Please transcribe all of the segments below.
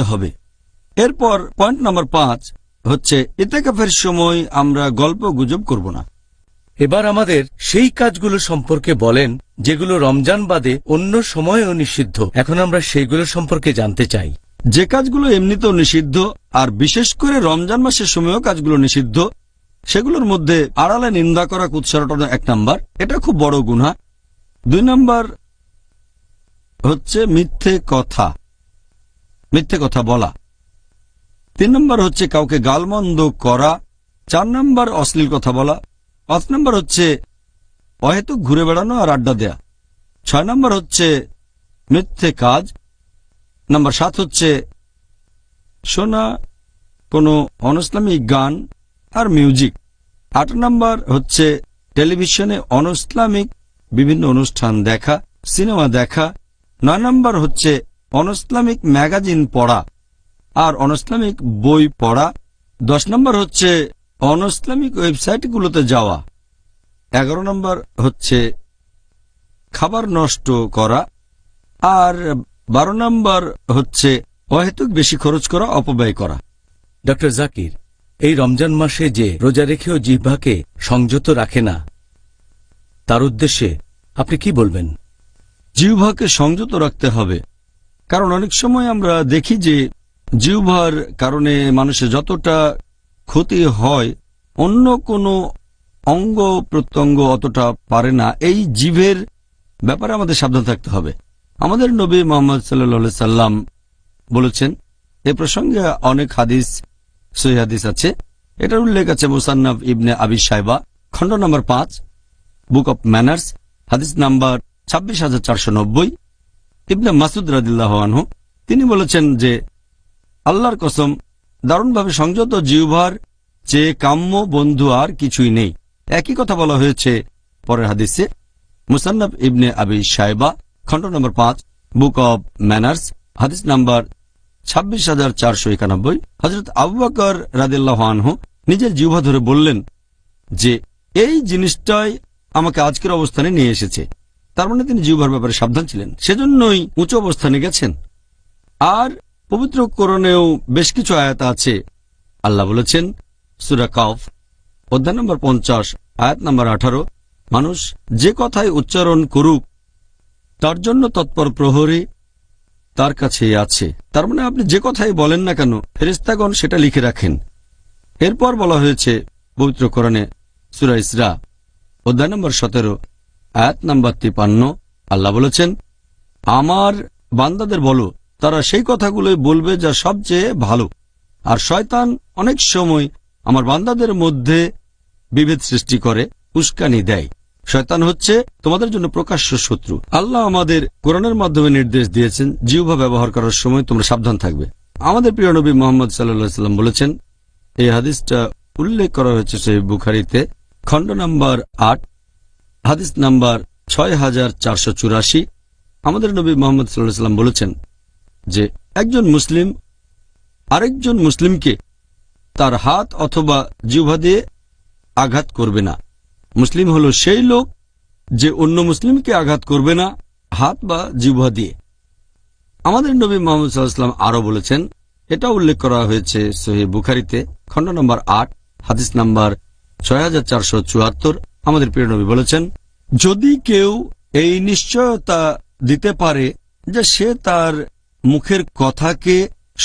হবে। এরপর point number 5 হচ্ছে ইতিকাফের সময় আমরা গল্প গুজব করব না। এবার আমাদের সেই কাজগুলো সম্পর্কে বলেন যেগুলো রমজান বাদে অন্য সময়েও নিষিদ্ধ। এখন আমরা সেইগুলো সম্পর্কে জানতে চাই। যে কাজগুলো এমনিতেও নিষিদ্ধ আর বিশেষ করে রমজান মাসের সময়ও কাজগুলো নিষিদ্ধ, সেগুলোর মধ্যে আড়ালে নিন্দা করা, কুৎসারটানো 1 নাম্বার, এটা খুব বড় গুনাহ। 2 নাম্বার হচ্ছে মিথ্যে কথা বলা। 3 নাম্বার হচ্ছে কাউকে গালমন্দ করা। 4 নাম্বার অশ্লীল কথা বলা। 5 নাম্বার হচ্ছে অহেতুক ঘুরে বেড়ানো আর আড্ডা দেয়া। 6 নাম্বার হচ্ছে মিথ্যে কাজ। নাম্বার 7 হচ্ছে শোনা কোনো অনইসলামিক গান আর মিউজিক। 8 নাম্বার হচ্ছে টেলিভিশনে অনইসলামিক বিভিন্ন অনুষ্ঠান দেখা, সিনেমা দেখা। 9 নাম্বার হচ্ছে অনইসলামিক ম্যাগাজিন পড়া আর অনইসলামিক বই পড়া। 10 নাম্বার হচ্ছে অনইসলামিক ওয়েবসাইটগুলোতে যাওয়া। 11 নাম্বার হচ্ছে খাবার নষ্ট করা। আর 12 নাম্বার হচ্ছে অহেতুক বেশি খরচ করা, অপব্যয় করা। ডক্টর জাকির, এই রমজান মাসে যে রোজা রেখেও জিহ্বাকে সংযত রাখে না, তার উদ্দেশ্যে আপনি কি বলবেন? জিহ্বাকে সংযত রাখতে হবে, কারণ অনেক সময় আমরা দেখি যে জিহ্বার কারণে মানুষের যতটা ক্ষতি হয় অন্য কোনো অঙ্গ প্রত্যঙ্গ অতটা পারে না। এই জিভের ব্যাপারে আমাদের সাবধান থাকতে হবে। আমাদের নবী মুহাম্মদ সাল্লাল্লাহু আলাইহি সাল্লাম বলেছেন, এ প্রসঙ্গে অনেক হাদিস, সহিহ হাদিস আছে। এটার উল্লেখ আছে মুসান্নাফ ইবনে আবি শাইবা, খণ্ড নম্বর 5, বুক অব ম্যানার্স, হাদিস নাম্বার 26,490। ইবনে মাসুদ রাদিয়াল্লাহু আনহু তিনি বলেছেন যে আল্লাহর কসম, দারুণভাবে সংযত জিহ্বার চেয়ে কাম্য বন্ধু আর কিছুই নেই। একই কথা বলা হয়েছে পরের হাদিসে, মুসান্নাফ ইবনে আবি শাইবা, খণ্ড নম্বর 5, বুক অব ম্যানার্স, হাদিস নাম্বার 26,491। হযরত আবু বকর রাদিয়াল্লাহু আনহু নিজের জিহ্বা ধরে বললেন যে এই জিনিসটাই আমাকে আজকের অবস্থানে নিয়ে এসেছে। তার মানে তিনি জিহ্বার ব্যাপারে সাবধান ছিলেন, সেজন্যই উঁচু অবস্থানে গেছেন। আর পবিত্র কোরআনেও বেশ কিছু আয়াত আছে। আল্লাহ বলেছেন সূরা কাফ, অধ্যায় নম্বর 50, আয়াত নম্বর 18, মানুষ যে কথাই উচ্চারণ করুক তার জন্য তৎপর প্রহরী তার কাছেই আছে। তার মানে আপনি যে কথাই বলেন না কেন, ফেরেশতাগণ সেটা লিখে রাখেন। এরপর বলা হয়েছে পবিত্র কোরআনে সূরা ইসরা, অধ্যায় নম্বর 17, আয়াত নম্বর 53, আল্লাহ বলেছেন, আমার বান্দাদের বলো তারা সেই কথাগুলোই বলবে যা সবচেয়ে ভালো, আর শয়তান অনেক সময় আমার বান্দাদের মধ্যে বিভেদ সৃষ্টি করে, উস্কানি দেয়। শয়তান হচ্ছে তোমাদের জন্য প্রকাশ্য শত্রু। আল্লাহ আমাদের কোরআনের মাধ্যমে নির্দেশ দিয়েছেন জিহ্বা ব্যবহার করার সময় তোমরা সাবধান থাকবে। আমাদের প্রিয় নবী মুহাম্মদ সাল্লাল্লাহু আলাইহি সাল্লাম বলেছেন, এই হাদিসটা উল্লেখ করা হয়েছে সহিহ বুখারীতে, খণ্ড নাম্বার 8, হাদিস নাম্বার 6484। আমাদের নবী মুহাম্মদ সাল্লাল্লাহু আলাইহি সাল্লাম বলেছেন যে একজন মুসলিম আরেকজন মুসলিমকে তার হাত অথবা জিহ্বা দিয়ে আঘাত করবে না। মুসলিম হলো সেই লোক যে অন্য মুসলিমকে আঘাত করবে না হাত বা জিহ্বা দিয়ে। আমাদের নবী মুহাম্মদ সাল্লাল্লাহু আলাইহি ওয়াসাল্লাম আরো বলেছেন, এটা উল্লেখ করা হয়েছে সহিহ বুখারীতে, খণ্ড নম্বর 8, হাদিস নাম্বার 6474। আমাদের প্রিয় নবী বলেছেন, যদি কেউ এই নিশ্চয়তা দিতে পারে যে সে তার মুখের কথাকে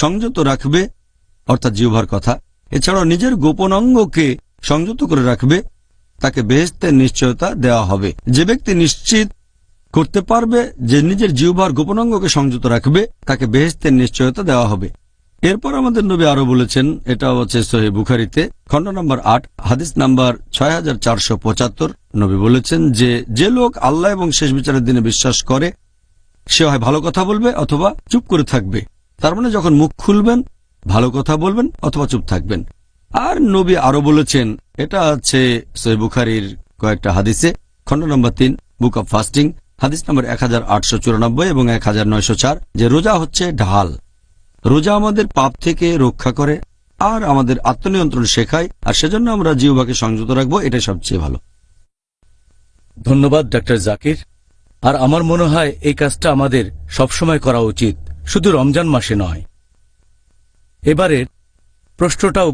সংযত রাখবে, অর্থাৎ জিহ্বার কথা, এছাড়াও নিজের গোপন অঙ্গকে সংযত করে রাখবে, তাকে বেহেশতের নিশ্চয়তা দেওয়া হবে। যে ব্যক্তি নিশ্চিত করতে পারবে যে নিজের জিহ্বার গোপন অঙ্গকে সংযত রাখবে, তাকে বেহেশতের নিশ্চয়তা দেওয়া হবে। এরপর আমাদের নবী আরো বলেছেন, এটা হচ্ছে সহিহ বুখারীতে, খণ্ড নম্বর 8, হাদিস নাম্বার 6475। নবী বলেছেন যে লোক আল্লাহ এবং শেষ বিচারের দিনে বিশ্বাস করে সে হয় ভালো কথা বলবে অথবা চুপ করে থাকবে। তার মানে যখন মুখ খুলবেন ভালো কথা বলবেন অথবা চুপ থাকবেন। আর নবী আরো বলেছেন, এটা আছে সহিহ বুখারীর কয়েকটা হাদিসে, খণ্ড নম্বর 3, বুক অব ফাস্টিং, হাদিস নম্বর 1894 এবং 1904, যে রোজা হচ্ছে ঢাল। রোজা আমাদের পাপ থেকে রক্ষা করে আর আমাদের আত্মনিয়ন্ত্রণ শেখায়, আর সেজন্য আমরা জিহ্বাকে সংযত রাখবো, এটাই সবচেয়ে ভালো। ধন্যবাদ ডক্টর জাকির। আর আমার মনে হয় এই কাজটা আমাদের সবসময় করা উচিত, শুধু রমজান মাসে নয়। এবারের প্রশ্নটাও